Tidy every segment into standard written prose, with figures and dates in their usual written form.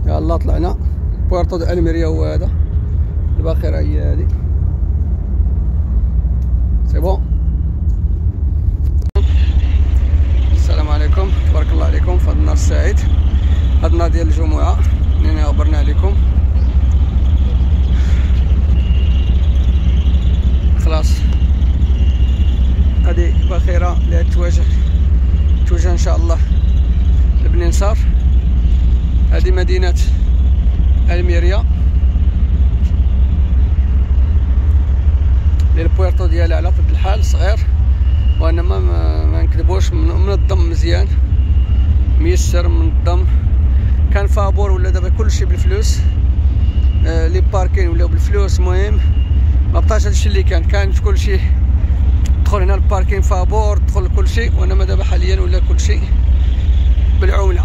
يلا طلعنا بورتو دو الميريا. هو هذا الباخره هي هذه. سي بون. السلام عليكم، تبارك الله عليكم في هذا النهار السعيد، هذا النهار ديال الجمعه اللي خبرنا عليكم. خلاص هذه باخره اللي توجه ان شاء الله لبني نصار. هذه مدينه الميريا البويرتو ديالها على قد الحال صغير، وانا ما نكذبوش منظم مزيان ميسر منظم. كان فابور ولا دابا كلشي بالفلوس، لي باركين ولاو بالفلوس. المهم ما بقاش هادشي اللي كان كلشي تدخل هنا الباركين فابور، تدخل كلشي. وانا دابا حاليا ولا كلشي بالعمله.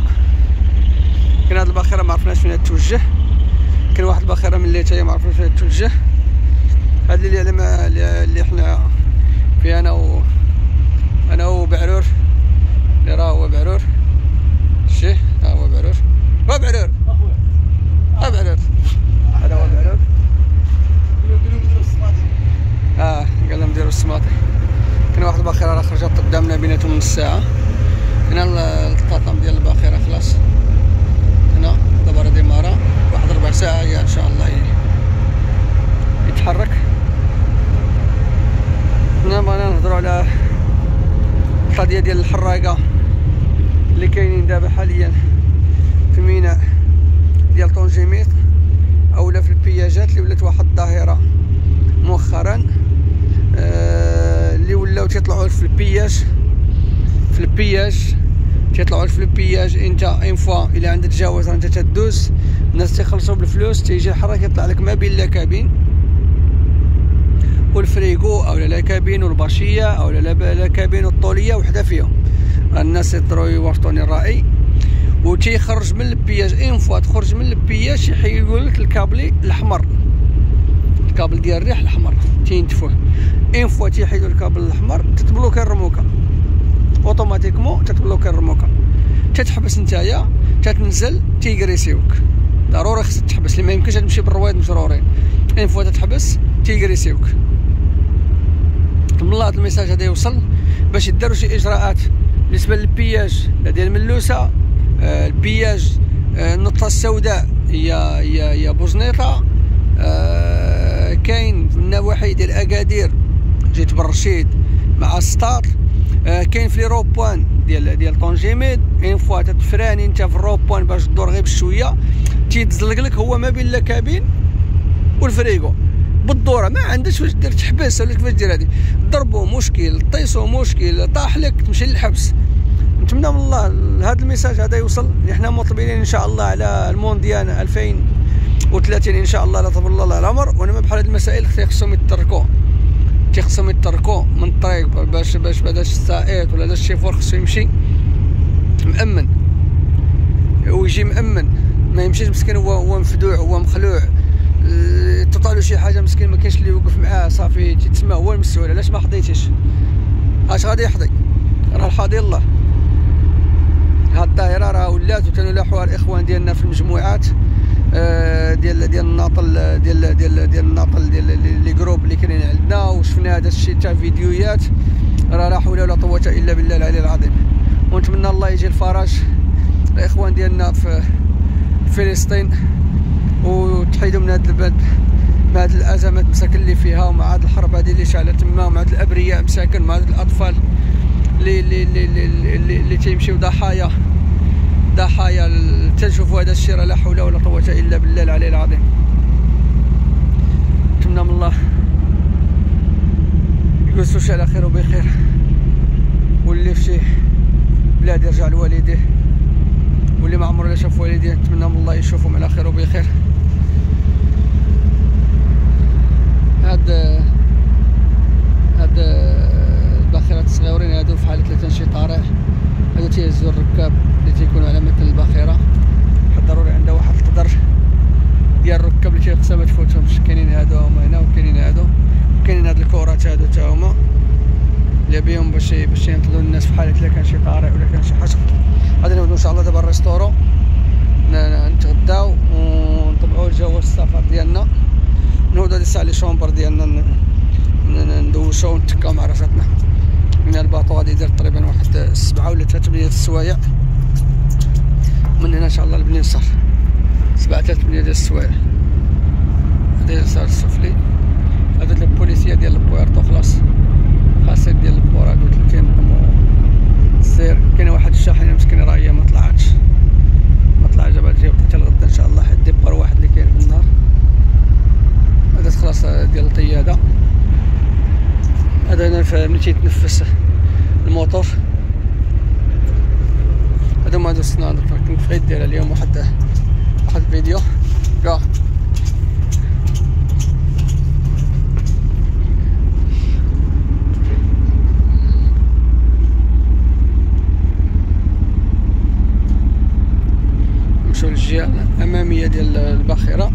كاين هاد الباخره ما عرفناش فين توجه، كاين واحد الباخره من اللي حتى ما عرفناش فين توجه. هاد اللي حنا في انا وبعرور اللي راه هو بعرور. شتي ها هو بعرور، هو بعرور بعرور، هذا هو بعرور. قال لهم ديروا السماطي. كاين واحد الباخره راه خرجت قدامنا بيناتهم نص ساعه. هنا الطاطم ديال الباخره خلاص، هنا دابا راه ديمارا واحد ربع ساعه ان شاء الله يتحرك. هنا بغينا نهضروا على القضيه ديال الحراقه اللي كاينين دابا حاليا في ميناء ديال طونجيميط، اولا في البياجات اللي ولات واحد الظاهره مؤخرا، اللي ولاو تيطلعوا في البياج تيطلعوا في البياج. انت اون فوا الى عندك تجاوز انت تدوز، الناس تيخلصوا بالفلوس، تيجي الحراك يطلع لك ما بين لاكابين والفريغو او لاكابين والباشيه او لاكابين والطوليه وحده فيهم. الناس يضروا يورطوني الراي وتيخرج من البياج. اون فوا تخرج من البياج يحيدوا لك الكابلي الاحمر، الكابل ديال الريح الاحمر تينتفوه. اون فوا تيحيدوا الكابل الاحمر تتبلوكي الرموكه اوتوماتيكمون، تتبلوكي الرموكه، تتحبس نتايا، تتنزل، تيغريسيوك. ضروري خصك تحبس، اللي ما يمكنش تمشي بالرواد مجرورين. اون فوا تتحبس تيغريسيوك. من هذا الميساج هذا يوصل باش يداروا شي اجراءات بالنسبه للبياج ديال ملوسه. البياج النقطه السوداء هي بوزنيطه. كاين في النواحي ديال اكادير جيت بالرشيد مع السطاط. كاين في لي روبوان ديال طونجيميد. اون فوا تتفراني انت في الروبوان باش تدور غير بشويه تيتزلق لك هو ما بين لاكابين والفريغو بالدوره. ما عندكش فاش دير تحبس ولا كيفاش دير. هادي ضربو مشكل، طيسو مشكل، طاح لك تمشي للحبس. نتمنى من الله هذا الميساج هذا يوصل، اللي حنا مطلبين ان شاء الله على المونديال 2030 ان شااء الله لا طول الله العمر. وانا ما بحال هاد المسائل خصهم يتركوا من الطريق باش هذا السائق ولا هذا الشيفور خصو يمشي مأمن ويجي مأمن، ما يمشيش مسكين هو مفدوع هو مخلوع. تطلع له شي حاجه مسكين ما كاينش اللي يوقف معاه، صافي تيتسمى هو المسؤول. علاش ما حضيتيش؟ اش غادي يحضي؟ راه الحاضي الله. هاد الظاهره راه ولات وتنلاحوها الاخوان ديالنا في المجموعات ديال الناطل ديال الناطل ديال لي جروب اللي كاينين عندنا، وشفنا هذا الشيء تاع فيديوهات. راه لا حول ولا قوه الا بالله العلي العظيم. ونتمنى الله يجي الفرج الاخوان ديالنا في فلسطين وتحيدوا من هذا البلد، مع هذه الازمات مساكن اللي فيها، ومع هذه الحرب هذه اللي شعلت تما، ومع هذه الابرياء مساكن، مع هذه الاطفال اللي تيمشيو ضحايا تنشوفوا هذا الشيء. لا حول ولا قوه الا بالله العلي العظيم. نتمنى من الله يجلسوش على خير وبخير، واللي في شي بلاد يرجع لوالديه، واللي ما عمره لا شاف والديه نتمنى من الله يشوفهم على خير وبخير. هاد الباخرات الصغيورين هادو في حاله لا شي طارئ هادو تيهزوا الركاب اللي تيكونوا على مثل الباخره. ضروري عنده واحد القدر ديال الركاب اللي تيخصها ما تفوتهمش. كاينين هادو هما هنا، وكاينين هادو، وكاينين هاد الكرات هادو تا هما اللي بيهم باش ينقذوا الناس في حاله لا كان شي طارئ ولا كان شي حاجه. غادي نبداو ان شاء الله دابا الريستورون ساعة لي شومبر ديالنا ندوشو ونتكاو مع راساتنا. من الباطو غادي يدير تقريبا واحد 7 ولا 8 السوايع من هنا ان شاء الله لبنين صار 7 حتى 8 ديال السوايع. هذا اليسار السفلي هذا البوليسيه ديال البويرتو خلاص خاصة ديال البورا قلت لك كاين السير. كاين واحد الشاحنه مسكينه راه هي ما طلعتش جابها تجي حتى الغدا ان شاء الله. واحد الديبار واحد اللي كاين في النهار هذا خلاص ديال القياده. هذا هنا ملي تيتنفس الموتور. هادو هادو الصناديق كنت بغيت ندير اليوم واحد الفيديو كاع. نمشيو للجهه الاماميه ديال الباخره.